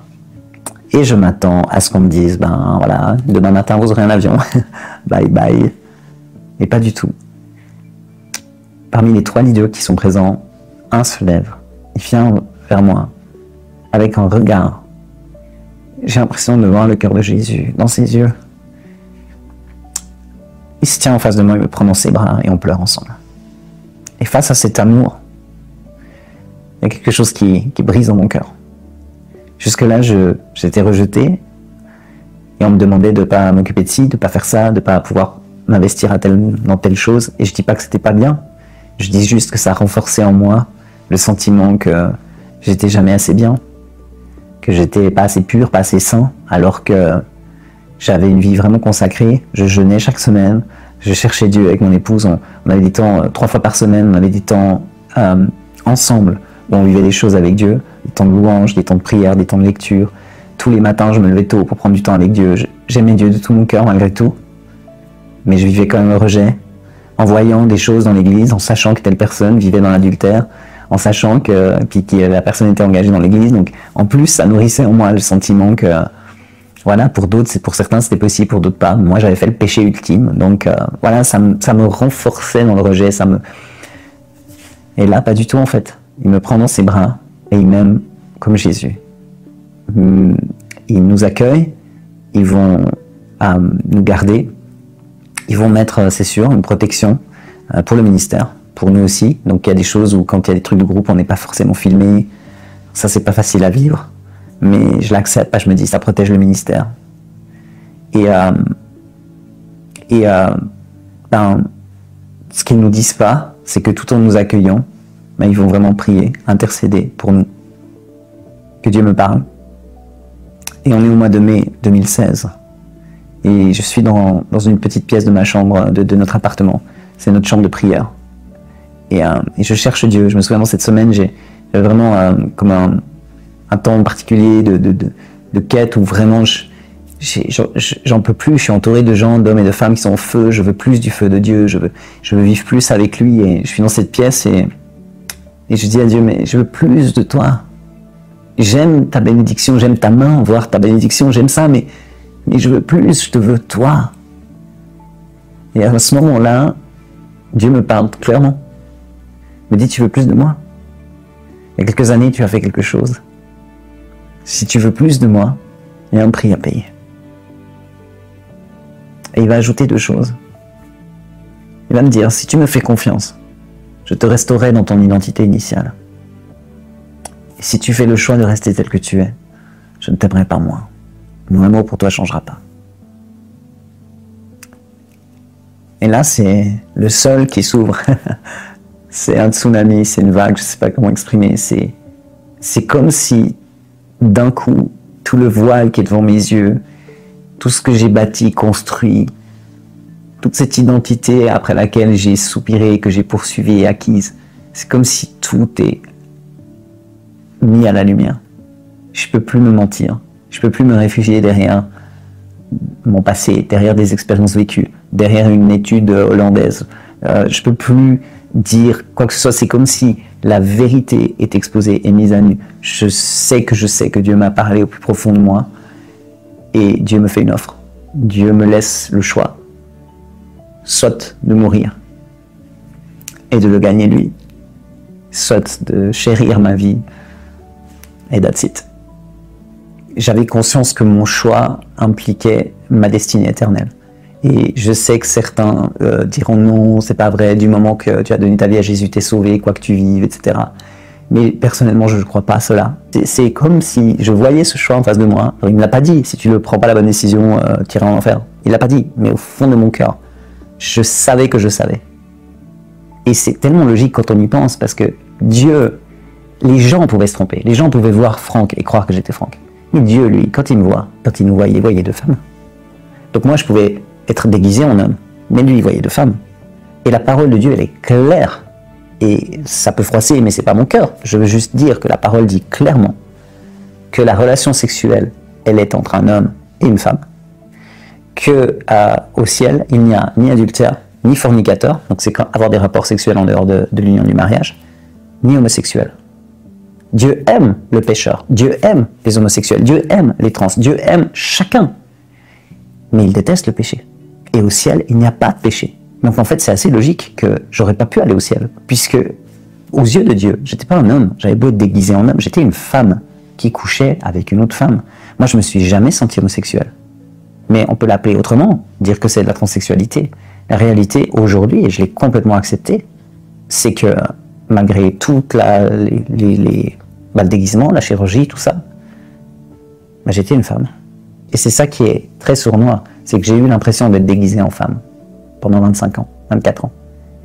Et je m'attends à ce qu'on me dise, ben voilà, demain matin, vous aurez un avion. Bye bye. Et pas du tout. Parmi les 3 leaders qui sont présents, un se lève. Il vient vers moi avec un regard. J'ai l'impression de voir le cœur de Jésus dans ses yeux. Il se tient en face de moi, il me prend dans ses bras et on pleure ensemble. Et face à cet amour, il y a quelque chose qui brise dans mon cœur. Jusque-là, j'étais rejeté et on me demandait de ne pas m'occuper de ci, de ne pas faire ça, de ne pas pouvoir m'investir dans telle chose. Et je ne dis pas que c'était pas bien, je dis juste que ça renforçait en moi le sentiment que j'étais jamais assez bien, que j'étais pas assez pur, pas assez saint, alors que j'avais une vie vraiment consacrée. Je jeûnais chaque semaine, je cherchais Dieu avec mon épouse, on avait des temps 3 fois par semaine, on avait des temps ensemble où on vivait des choses avec Dieu, des temps de louange, des temps de prière, des temps de lecture. Tous les matins, je me levais tôt pour prendre du temps avec Dieu. J'aimais Dieu de tout mon cœur malgré tout, mais je vivais quand même le rejet, en voyant des choses dans l'église, en sachant que telle personne vivait dans l'adultère, en sachant que la personne était engagée dans l'église. Donc en plus, ça nourrissait en moi le sentiment que Voilà, pour d'autres, pour certains c'était possible, pour d'autres pas. Moi j'avais fait le péché ultime, donc voilà, ça me renforçait dans le rejet, Et là, pas du tout en fait. Il me prend dans ses bras et il m'aime comme Jésus. Ils nous accueillent, ils vont nous garder, ils vont mettre, c'est sûr, une protection pour le ministère, pour nous aussi. Donc il y a des choses où quand il y a des trucs de groupe, on n'est pas forcément filmé. Ça, c'est pas facile à vivre, mais je l'accepte, je me dis, ça protège le ministère. Ce qu'ils nous disent pas, c'est que tout en nous accueillant, ils vont vraiment prier, intercéder pour nous. Que Dieu me parle. Et on est au mois de mai 2016. Et je suis dans une petite pièce de ma chambre, de notre appartement. C'est notre chambre de prière. Et je cherche Dieu. Je me souviens, dans cette semaine, j'ai vraiment comme un temps particulier de quête où vraiment j'en peux plus. Je suis entouré de gens, d'hommes et de femmes qui sont en feu. Je veux plus du feu de Dieu. Je veux vivre plus avec lui. Et je suis dans cette pièce et je dis à Dieu, mais je veux plus de toi. J'aime ta bénédiction, j'aime ta main, voir ta bénédiction, j'aime ça, mais je veux plus, je te veux toi. Et à ce moment-là, Dieu me parle clairement. Il me dit, tu veux plus de moi? Il y a quelques années, tu as fait quelque chose. Si tu veux plus de moi, il y a un prix à payer. Et il va ajouter 2 choses. Il va me dire, si tu me fais confiance, je te restaurerai dans ton identité initiale. Et si tu fais le choix de rester tel que tu es, je ne t'aimerai pas moins. Mon amour pour toi ne changera pas. Et là, c'est le sol qui s'ouvre. C'est un tsunami, c'est une vague, je ne sais pas comment exprimer. C'est comme si, d'un coup, tout le voile qui est devant mes yeux, tout ce que j'ai bâti, construit, toute cette identité après laquelle j'ai soupiré, que j'ai poursuivi et acquise, c'est comme si tout est mis à la lumière. Je ne peux plus me mentir, je ne peux plus me réfugier derrière mon passé, derrière des expériences vécues, derrière une étude hollandaise. Je ne peux plus dire quoi que ce soit, c'est comme si la vérité est exposée et mise à nu. Je sais que Dieu m'a parlé au plus profond de moi et Dieu me fait une offre. Dieu me laisse le choix, soit de mourir et de le gagner lui, soit de chérir ma vie et that's it. J'avais conscience que mon choix impliquait ma destinée éternelle. Et je sais que certains diront non, c'est pas vrai, du moment que tu as donné ta vie à Jésus, t'es sauvé, quoi que tu vives, etc. Mais personnellement, je ne crois pas à cela. C'est comme si je voyais ce choix en face de moi. Alors, il ne me l'a pas dit, si tu ne prends pas la bonne décision, tu iras en enfer. Il ne l'a pas dit, mais au fond de mon cœur, je savais que je savais. Et c'est tellement logique quand on y pense, parce que Dieu, les gens pouvaient se tromper. Les gens pouvaient voir Franck et croire que j'étais Franck. Mais Dieu, lui, quand il me voit, quand il nous voyait, il voyait 2 femmes. Donc moi, je pouvais être déguisé en homme, mais lui, il voyait 2 femmes. Et la parole de Dieu, elle est claire. Et ça peut froisser, mais c'est pas mon cœur. Je veux juste dire que la parole dit clairement que la relation sexuelle, elle est entre un homme et une femme. Que au ciel, il n'y a ni adultère, ni fornicateur, donc c'est avoir des rapports sexuels en dehors de l'union du mariage, ni homosexuel. Dieu aime le pécheur, Dieu aime les homosexuels, Dieu aime les trans, Dieu aime chacun. Mais il déteste le péché. Et au ciel, il n'y a pas de péché. Donc en fait, c'est assez logique que j'aurais pas pu aller au ciel, puisque aux yeux de Dieu, j'étais pas un homme, j'avais beau être déguisé en homme, j'étais une femme qui couchait avec une autre femme. Moi, je me suis jamais senti homosexuel. Mais on peut l'appeler autrement, dire que c'est de la transsexualité. La réalité, aujourd'hui, et je l'ai complètement accepté, c'est que malgré tout le déguisement, la chirurgie, tout ça, j'étais une femme. Et c'est ça qui est très sournois, c'est que j'ai eu l'impression d'être déguisé en femme pendant 25 ans, 24 ans.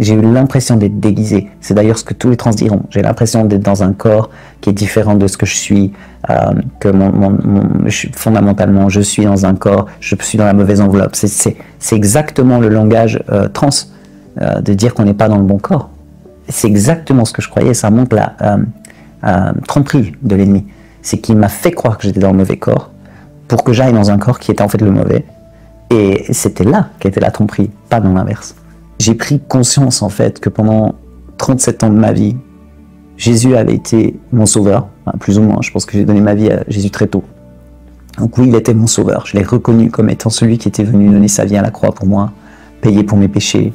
J'ai eu l'impression d'être déguisé. C'est d'ailleurs ce que tous les trans diront. J'ai l'impression d'être dans un corps qui est différent de ce que je suis, que fondamentalement, je suis dans un corps, je suis dans la mauvaise enveloppe. C'est exactement le langage trans, de dire qu'on n'est pas dans le bon corps. C'est exactement ce que je croyais. Ça montre la tromperie de l'ennemi. C'est qu'il m'a fait croire que j'étais dans le mauvais corps pour que j'aille dans un corps qui était en fait le mauvais. Et c'était là qu'était la tromperie, pas dans l'inverse. J'ai pris conscience en fait que pendant 37 ans de ma vie, Jésus avait été mon sauveur, plus ou moins. Je pense que j'ai donné ma vie à Jésus très tôt. Donc oui, il était mon sauveur. Je l'ai reconnu comme étant celui qui était venu donner sa vie à la croix pour moi, payer pour mes péchés.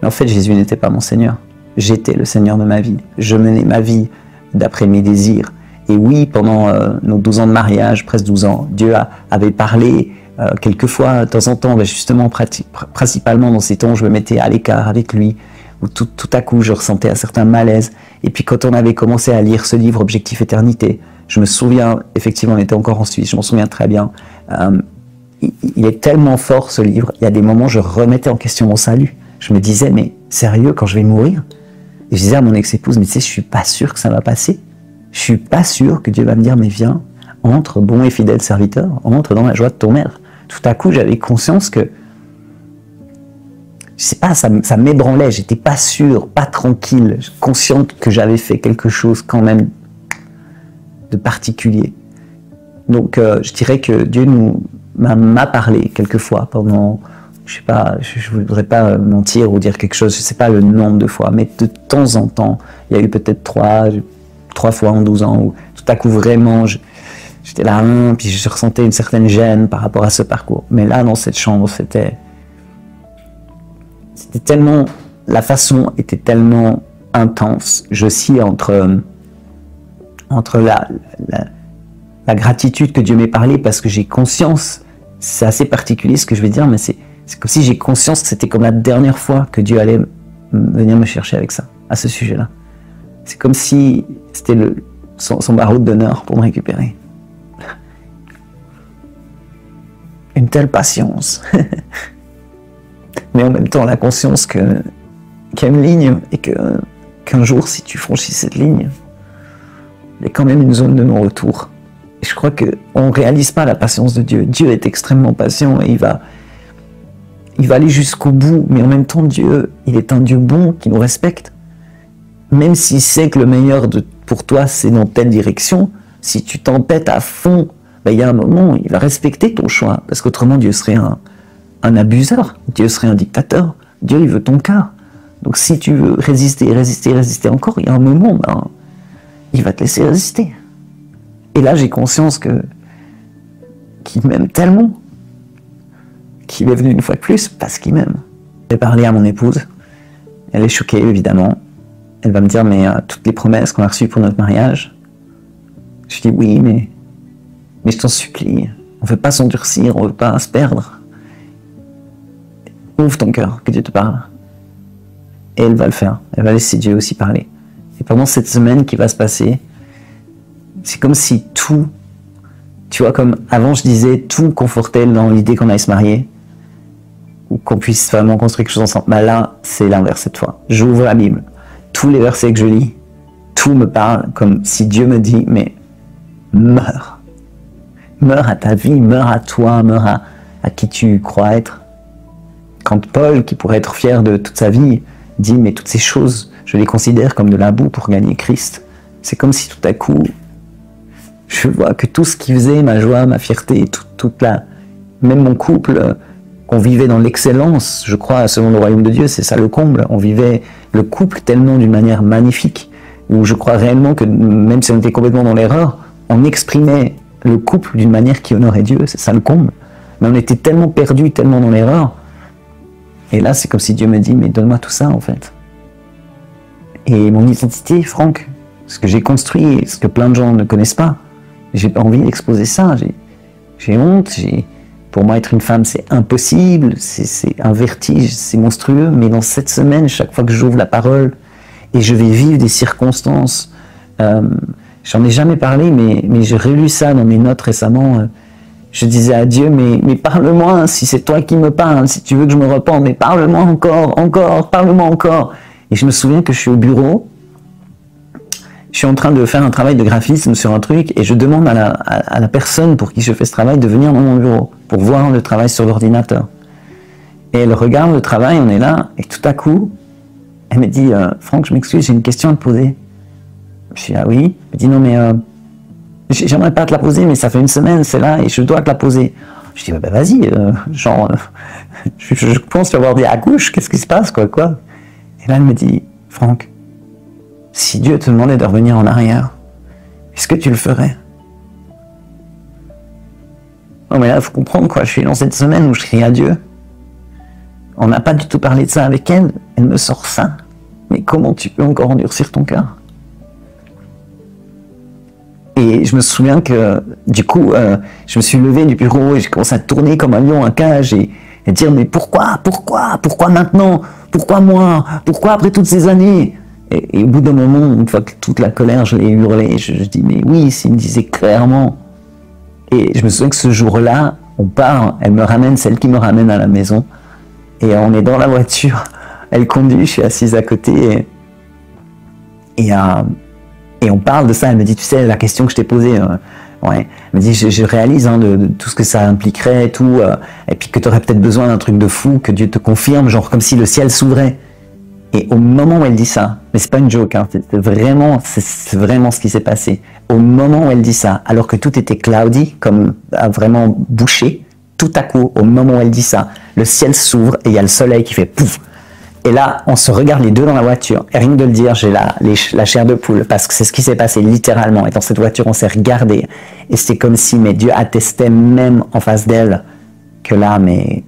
Mais en fait, Jésus n'était pas mon Seigneur. J'étais le Seigneur de ma vie. Je menais ma vie d'après mes désirs. Et oui, pendant nos 12 ans de mariage, presque 12 ans, Dieu avait parlé quelquefois, de temps en temps, justement, principalement dans ces temps où je me mettais à l'écart avec lui, où tout à coup, je ressentais un certain malaise. Et puis quand on avait commencé à lire ce livre, Objectif Éternité, je me souviens, effectivement, on était encore en Suisse, je m'en souviens très bien, il est tellement fort ce livre, il y a des moments où je remettais en question mon salut. Je me disais, mais sérieux, quand je vais mourir? Et je disais à mon ex-épouse, mais tu sais, je suis pas sûr que ça va passer. Je suis pas sûr que Dieu va me dire, mais viens, entre, bon et fidèle serviteur, entre dans la joie de ton maître. Tout à coup, j'avais conscience que, je sais pas, ça m'ébranlait, j'étais pas sûr, pas tranquille, consciente que j'avais fait quelque chose quand même de particulier. Donc, je dirais que Dieu m'a parlé quelquefois pendant, je sais pas, je voudrais pas mentir ou dire quelque chose, je sais pas le nombre de fois, mais de temps en temps, il y a eu peut-être trois fois en 12 ans où tout à coup vraiment, j'étais là, puis je ressentais une certaine gêne par rapport à ce parcours. Mais là, dans cette chambre, c'était tellement, la façon était tellement intense. Je oscille entre la gratitude que Dieu m'ait parlé parce que j'ai conscience, c'est assez particulier ce que je vais dire, mais c'est comme si j'ai conscience que c'était comme la dernière fois que Dieu allait venir me chercher avec ça, à ce sujet-là. C'est comme si c'était son barreau d'honneur pour me récupérer. Une telle patience. Mais en même temps, la conscience qu'il y a une ligne et qu'un jour, si tu franchis cette ligne, il y a quand même une zone de non-retour. Et je crois qu'on ne réalise pas la patience de Dieu. Dieu est extrêmement patient et il va aller jusqu'au bout. Mais en même temps, Dieu, il est un Dieu bon qui nous respecte. Même s'il sait que le meilleur pour toi, c'est dans telle direction, si tu t'entêtes à fond, il y a un moment, il va respecter ton choix. Parce qu'autrement, Dieu serait un abuseur. Dieu serait un dictateur. Dieu, il veut ton cœur. Donc si tu veux résister encore, il y a un moment, il va te laisser résister. Et là, j'ai conscience qu'il m'aime tellement, qu'il est venu une fois de plus parce qu'il m'aime. J'ai parlé à mon épouse. Elle est choquée, évidemment. Elle va me dire, mais toutes les promesses qu'on a reçues pour notre mariage, je dis oui, mais je t'en supplie, on ne veut pas s'endurcir, on ne veut pas se perdre. Ouvre ton cœur, que Dieu te parle. Et elle va le faire, elle va laisser Dieu aussi parler. Et pendant cette semaine qui va se passer, c'est comme si tout, tu vois, comme avant je disais, tout confortait dans l'idée qu'on aille se marier, ou qu'on puisse vraiment construire quelque chose ensemble. Mais là, c'est l'inverse cette fois. J'ouvre la Bible. Tous les versets que je lis, tout me parle comme si Dieu me dit, mais meurs. Meurs à ta vie, meurs à toi, meurs à qui tu crois être. Quand Paul, qui pourrait être fier de toute sa vie, dit, mais toutes ces choses, je les considère comme de la boue pour gagner Christ. C'est comme si tout à coup, je vois que tout ce qui faisait ma joie, ma fierté, même mon couple, on vivait dans l'excellence, je crois, selon le royaume de Dieu, c'est ça le comble. On vivait le couple tellement d'une manière magnifique, où je crois réellement que même si on était complètement dans l'erreur, on exprimait le couple d'une manière qui honorait Dieu, c'est ça le comble. Mais on était tellement perdus, tellement dans l'erreur. Et là, c'est comme si Dieu me dit, mais donne-moi tout ça, en fait. Et mon identité, Franck, ce que j'ai construit, ce que plein de gens ne connaissent pas, j'ai pas envie d'exposer ça. J'ai honte, pour moi, être une femme, c'est impossible, c'est un vertige, c'est monstrueux. Mais dans cette semaine, chaque fois que j'ouvre la parole, et je vais vivre des circonstances, j'en ai jamais parlé, mais j'ai relu ça dans mes notes récemment. Je disais à Dieu, mais parle-moi, si c'est toi qui me parles, si tu veux que je me repente, mais parle-moi encore, parle-moi encore. Et je me souviens que je suis au bureau, je suis en train de faire un travail de graphisme sur un truc, et je demande à la personne pour qui je fais ce travail de venir dans mon bureau, pour voir le travail sur l'ordinateur. Et elle regarde le travail, on est là, et tout à coup, elle me dit, Franck, je m'excuse, j'ai une question à te poser. Je dis, ah oui? Elle me dit, non mais, j'aimerais pas te la poser, mais ça fait une semaine, c'est là, et je dois te la poser. Je dis, bah vas-y, je pense tu vas avoir des accouches, qu'est-ce qui se passe, quoi. Et là, elle me dit, Franck, si Dieu te demandait de revenir en arrière, est-ce que tu le ferais? Non mais là, il faut comprendre quoi, je suis dans cette semaine où je crie à Dieu. On n'a pas du tout parlé de ça avec elle, elle me sort ça. Mais comment tu peux encore endurcir ton cœur? Et je me souviens que, du coup, je me suis levé du bureau et j'ai commencé à tourner comme un lion en cage et dire mais pourquoi maintenant? Pourquoi moi? Pourquoi après toutes ces années? Et au bout d'un moment, une fois que toute la colère, je l'ai hurlé, je dis mais oui, s'il me disait clairement. Et je me souviens que ce jour-là, on part, elle me ramène, celle qui me ramène à la maison, et on est dans la voiture, elle conduit, je suis assise à côté, et on parle de ça, elle me dit, tu sais, la question que je t'ai posée, ouais, elle me dit, je réalise de tout ce que ça impliquerait, et tout, et puis que tu aurais peut-être besoin d'un truc de fou, que Dieu te confirme, genre comme si le ciel s'ouvrait. Et au moment où elle dit ça, mais c'est pas une joke, hein, c'est vraiment ce qui s'est passé. Au moment où elle dit ça, alors que tout était cloudy, comme vraiment bouché, tout à coup, au moment où elle dit ça, le ciel s'ouvre et il y a le soleil qui fait pouf. Et là, on se regarde les deux dans la voiture. Et rien que de le dire, j'ai la chair de poule, parce que c'est ce qui s'est passé littéralement. Et dans cette voiture, on s'est regardé. Et c'est comme si Dieu attestait même en face d'elle que là, mais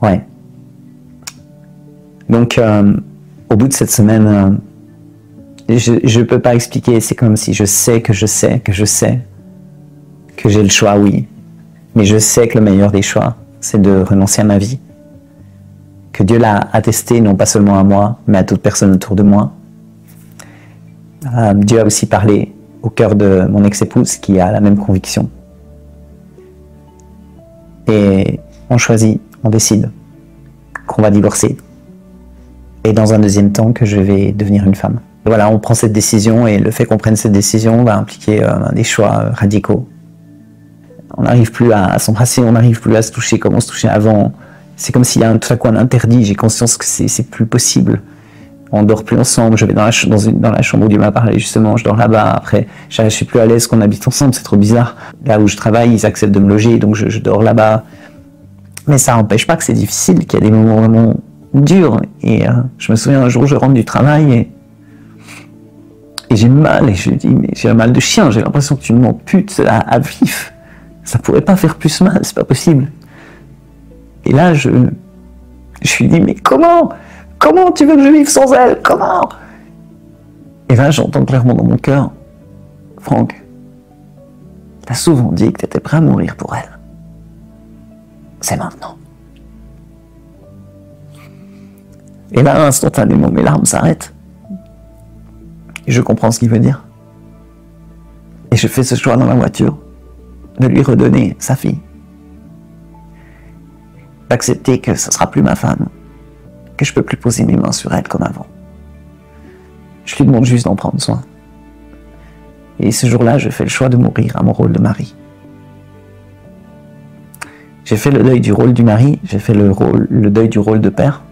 ouais. Donc, au bout de cette semaine, je ne peux pas expliquer, c'est comme si je sais que j'ai le choix, oui. Mais je sais que le meilleur des choix, c'est de renoncer à ma vie. Que Dieu l'a attesté, non pas seulement à moi, mais à toute personne autour de moi. Dieu a aussi parlé au cœur de mon ex-épouse qui a la même conviction. Et on choisit, on décide qu'on va divorcer. Et dans un deuxième temps, que je vais devenir une femme. Et voilà, on prend cette décision et le fait qu'on prenne cette décision va impliquer des choix radicaux. On n'arrive plus à s'embrasser, on n'arrive plus à se toucher comme on se touchait avant. C'est comme s'il y a tout à coup un interdit, j'ai conscience que c'est plus possible. On dort plus ensemble, je vais dans la chambre où Dieu m'a parlé justement, je dors là-bas, après je suis plus à l'aise qu'on habite ensemble, c'est trop bizarre. Là où je travaille, ils acceptent de me loger, donc je dors là-bas. Mais ça n'empêche pas que c'est difficile, qu'il y a des moments vraiment durs. Et je me souviens un jour, je rentre du travail et j'ai mal, et je dis, mais j'ai un mal de chien, j'ai l'impression que tu m'amputes à vif. Ça pourrait pas faire plus mal, c'est pas possible. Et là, je lui dis, mais comment tu veux que je vive sans elle? Comment? Et là, j'entends clairement dans mon cœur, Franck, t'as souvent dit que t'étais prêt à mourir pour elle. C'est maintenant. Et là, instantanément, mes larmes s'arrêtent. Et je comprends ce qu'il veut dire. Et je fais ce choix dans la voiture, de lui redonner sa fille. D'accepter que ce ne sera plus ma femme, que je ne peux plus poser mes mains sur elle comme avant. Je lui demande juste d'en prendre soin. Et ce jour-là, je fais le choix de mourir à mon rôle de mari. J'ai fait le deuil du rôle du mari, j'ai fait le deuil du rôle de père.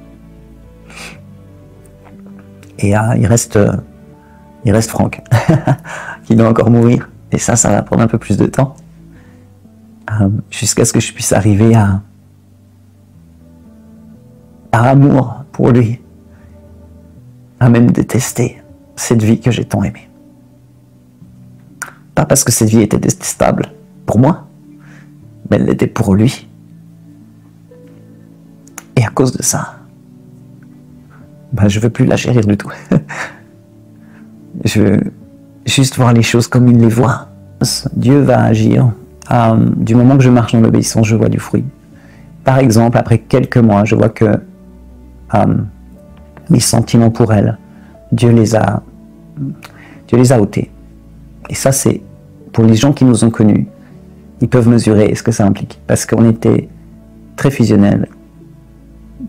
Et il reste Franck, qui doit encore mourir. Et ça va prendre un peu plus de temps. Jusqu'à ce que je puisse arriver par amour pour lui, à même détester cette vie que j'ai tant aimée. Pas parce que cette vie était détestable pour moi, mais elle l'était pour lui. Et à cause de ça, je veux plus la chérir du tout. Je veux juste voir les choses comme il les voit. Dieu va agir. Du moment que je marche dans l'obéissance, je vois du fruit. Par exemple, après quelques mois, je vois que mes sentiments pour elle, Dieu les a ôtés. Et ça, c'est pour les gens qui nous ont connus, ils peuvent mesurer ce que ça implique. Parce qu'on était très fusionnels,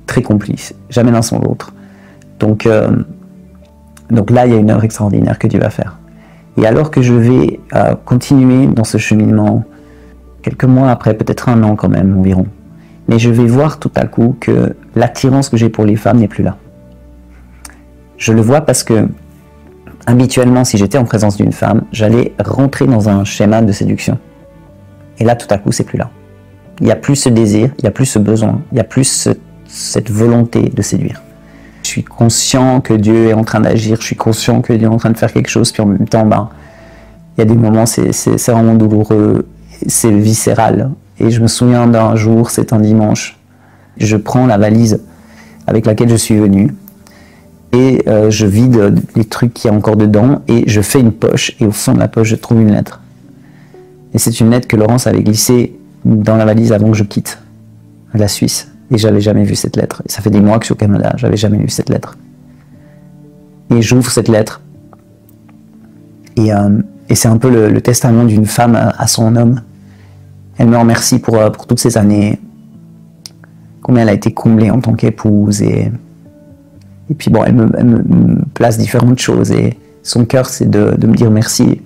très complices, jamais l'un sans l'autre. Donc là, il y a une œuvre extraordinaire que Dieu va faire. Et alors que je vais continuer dans ce cheminement, quelques mois après, peut-être un an quand même environ, mais je vais voir tout à coup que l'attirance que j'ai pour les femmes n'est plus là. Je le vois parce que, habituellement, si j'étais en présence d'une femme, j'allais rentrer dans un schéma de séduction. Et là, tout à coup, c'est plus là. Il n'y a plus ce désir, il n'y a plus ce besoin, il n'y a plus cette volonté de séduire. Je suis conscient que Dieu est en train d'agir, je suis conscient que Dieu est en train de faire quelque chose, puis en même temps, il y a des moments, c'est vraiment douloureux. c'est viscéral. Et je me souviens d'un jour, c'est un dimanche, je prends la valise avec laquelle je suis venu et je vide les trucs qu'il y a encore dedans et je fais une poche et au fond de la poche, je trouve une lettre. Et c'est une lettre que Laurence avait glissée dans la valise avant que je quitte la Suisse. Et j'avais jamais vu cette lettre. Et ça fait des mois que je suis au Canada, j'avais jamais lu cette lettre. Et j'ouvre cette lettre. Et c'est un peu le testament d'une femme à son homme. Elle me remercie pour toutes ces années, combien elle a été comblée en tant qu'épouse. Et puis bon, elle me place différentes choses. Et son cœur, c'est de me dire merci,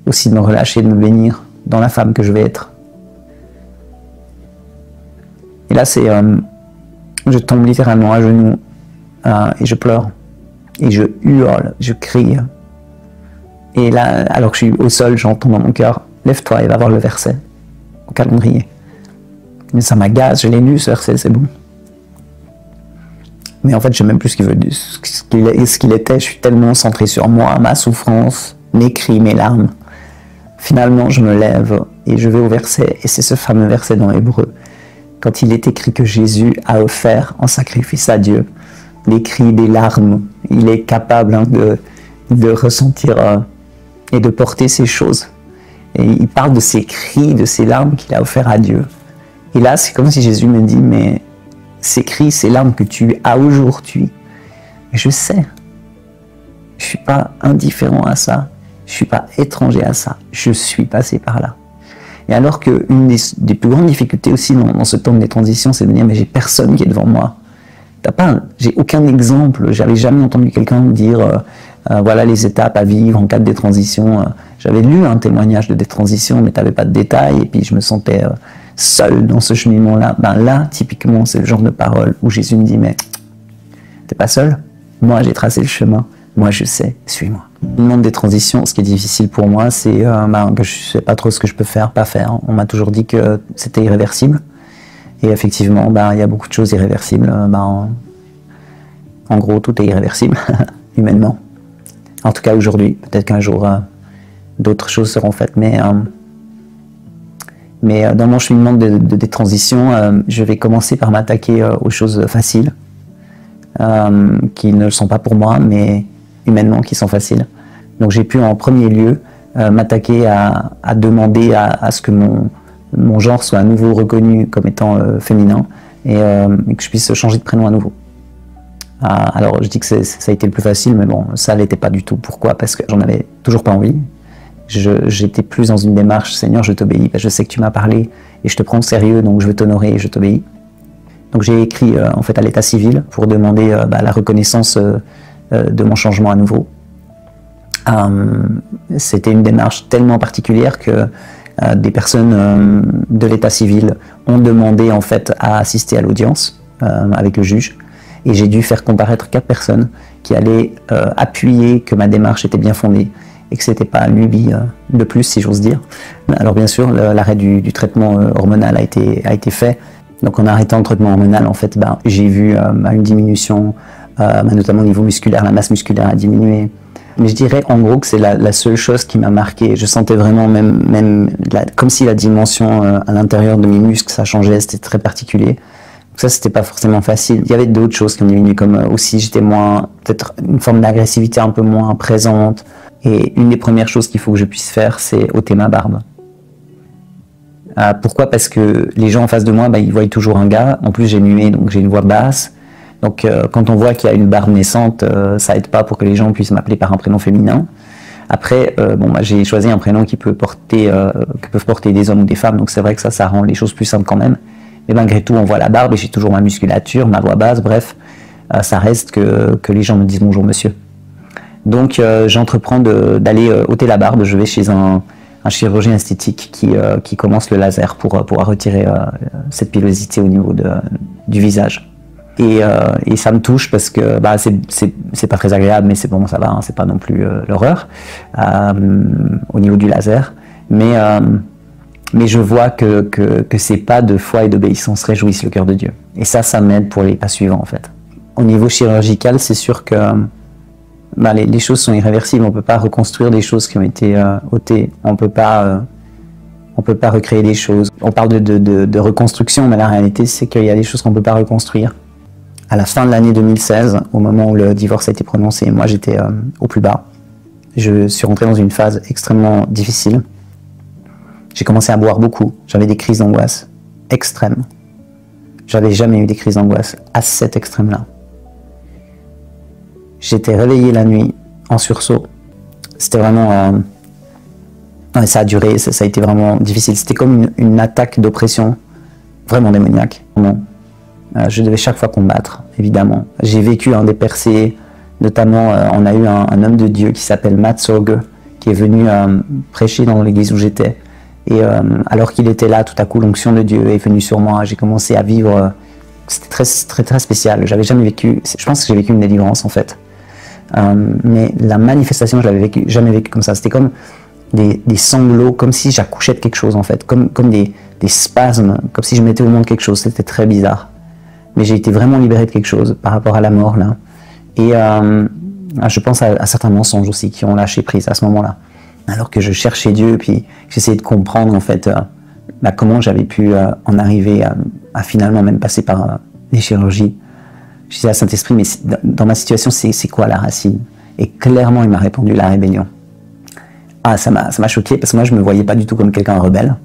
aussi de me relâcher, de me bénir dans la femme que je vais être. Et là, je tombe littéralement à genoux et je pleure. Et je hurle, je crie. Et là, alors que je suis au sol, j'entends dans mon cœur, lève-toi et va voir le verset au calendrier. Mais ça m'agace, je l'ai lu ce verset, c'est bon. Mais en fait, je ne sais même plus ce qu'il était. Je suis tellement centré sur moi, ma souffrance, mes cris, mes larmes. Finalement, je me lève et je vais au verset. Et c'est ce fameux verset dans Hébreux. Quand il est écrit que Jésus a offert en sacrifice à Dieu des cris, des larmes, il est capable de ressentir et de porter ces choses. Et il parle de ces cris, de ces larmes qu'il a offert à Dieu. Et là, c'est comme si Jésus me dit, mais ces cris, ces larmes que tu as aujourd'hui, je sais, je ne suis pas indifférent à ça, je ne suis pas étranger à ça, je suis passé par là. Et alors qu'une des plus grandes difficultés aussi dans ce temps de transition, c'est de dire, mais j'ai personne qui est devant moi. J'ai aucun exemple, j'avais jamais entendu quelqu'un me dire voilà les étapes à vivre en cas de détransition. J'avais lu un témoignage de détransition, mais tu n'avais pas de détails, et puis je me sentais seul dans ce cheminement-là. Là, typiquement, c'est le genre de parole où Jésus me dit, mais t'es pas seul? Moi, j'ai tracé le chemin, moi je sais, suis-moi. Le monde des transitions, ce qui est difficile pour moi, c'est que je sais pas trop ce que je peux faire, pas faire. On m'a toujours dit que c'était irréversible. Et effectivement, il y a beaucoup de choses irréversibles. En gros, tout est irréversible, humainement. En tout cas, aujourd'hui. Peut-être qu'un jour, d'autres choses seront faites. Mais dans mon cheminement de transition, je vais commencer par m'attaquer aux choses faciles, qui ne le sont pas pour moi, mais humainement, qui sont faciles. Donc j'ai pu, en premier lieu, m'attaquer à demander à ce que mon genre soit à nouveau reconnu comme étant féminin et que je puisse changer de prénom à nouveau. Alors je dis que ça a été le plus facile, mais bon, ça l'était pas du tout. Pourquoi? Parce que j'en avais toujours pas envie. J'étais plus dans une démarche, Seigneur, je t'obéis, je sais que tu m'as parlé et je te prends au sérieux, donc je veux t'honorer et je t'obéis. Donc j'ai écrit en fait à l'état civil pour demander la reconnaissance de mon changement à nouveau. C'était une démarche tellement particulière que des personnes de l'état civil ont demandé en fait à assister à l'audience avec le juge, et j'ai dû faire comparaître 4 personnes qui allaient appuyer que ma démarche était bien fondée et que c'était pas une lubie de plus, si j'ose dire. Alors bien sûr, l'arrêt du traitement hormonal a été fait. Donc en arrêtant le traitement hormonal, en fait, j'ai vu une diminution, notamment au niveau musculaire, la masse musculaire a diminué. Mais je dirais en gros que c'est la seule chose qui m'a marqué. Je sentais vraiment comme si la dimension à l'intérieur de mes muscles, ça changeait, c'était très particulier. Donc ça, c'était pas forcément facile. Il y avait d'autres choses qui ont diminué, comme aussi j'étais peut-être une forme d'agressivité un peu moins présente. Et une des premières choses qu'il faut que je puisse faire, c'est ôter ma barbe. Pourquoi? Parce que les gens en face de moi, ils voient toujours un gars. En plus, j'ai muet, donc j'ai une voix basse. Donc quand on voit qu'il y a une barbe naissante, ça aide pas pour que les gens puissent m'appeler par un prénom féminin. Après, j'ai choisi un prénom que peuvent porter des hommes ou des femmes, donc c'est vrai que ça rend les choses plus simples quand même. Mais malgré tout, on voit la barbe et j'ai toujours ma musculature, ma voix basse, bref, ça reste que les gens me disent bonjour monsieur. Donc j'entreprends d'aller ôter la barbe. Je vais chez un chirurgien esthétique qui commence le laser pour retirer cette pilosité au niveau du visage. Et ça me touche parce que c'est pas très agréable, mais c'est bon, ça va, hein, c'est pas non plus l'horreur au niveau du laser. Mais je vois que ces pas de foi et d'obéissance réjouissent le cœur de Dieu. Et ça m'aide pour les pas suivants en fait. Au niveau chirurgical, c'est sûr que les choses sont irréversibles. On peut pas reconstruire des choses qui ont été ôtées. On peut pas On peut pas recréer des choses. On parle de reconstruction, mais la réalité, c'est qu'il y a des choses qu'on peut pas reconstruire. À la fin de l'année 2016, au moment où le divorce a été prononcé, moi j'étais au plus bas. Je suis rentré dans une phase extrêmement difficile. J'ai commencé à boire beaucoup. J'avais des crises d'angoisse extrêmes. J'avais jamais eu des crises d'angoisse à cet extrême-là. J'étais réveillé la nuit en sursaut. C'était vraiment... ça a duré, ça a été vraiment difficile. C'était comme une attaque d'oppression vraiment démoniaque. Je devais chaque fois combattre, évidemment. J'ai vécu des percées, notamment on a eu un homme de Dieu qui s'appelle Matt Sorger, qui est venu prêcher dans l'église où j'étais. Et alors qu'il était là, tout à coup, l'onction de Dieu est venue sur moi. J'ai commencé à vivre... C'était très spécial. J'avais jamais vécu... Je pense que j'ai vécu une délivrance, en fait. Mais la manifestation, je l'avais jamais vécu comme ça. C'était comme des sanglots, comme si j'accouchais de quelque chose, en fait. Comme des spasmes, comme si je mettais au monde quelque chose. C'était très bizarre. Mais j'ai été vraiment libéré de quelque chose par rapport à la mort, là. Et je pense à certains mensonges aussi qui ont lâché prise à ce moment-là. Alors que je cherchais Dieu, puis j'essayais de comprendre en fait comment j'avais pu en arriver à finalement même passer par les chirurgies. Je disais à Saint-Esprit, mais dans ma situation, c'est quoi la racine? Et clairement, il m'a répondu la rébellion. Ah, ça m'a choqué parce que moi, je me voyais pas du tout comme quelqu'un rebelle.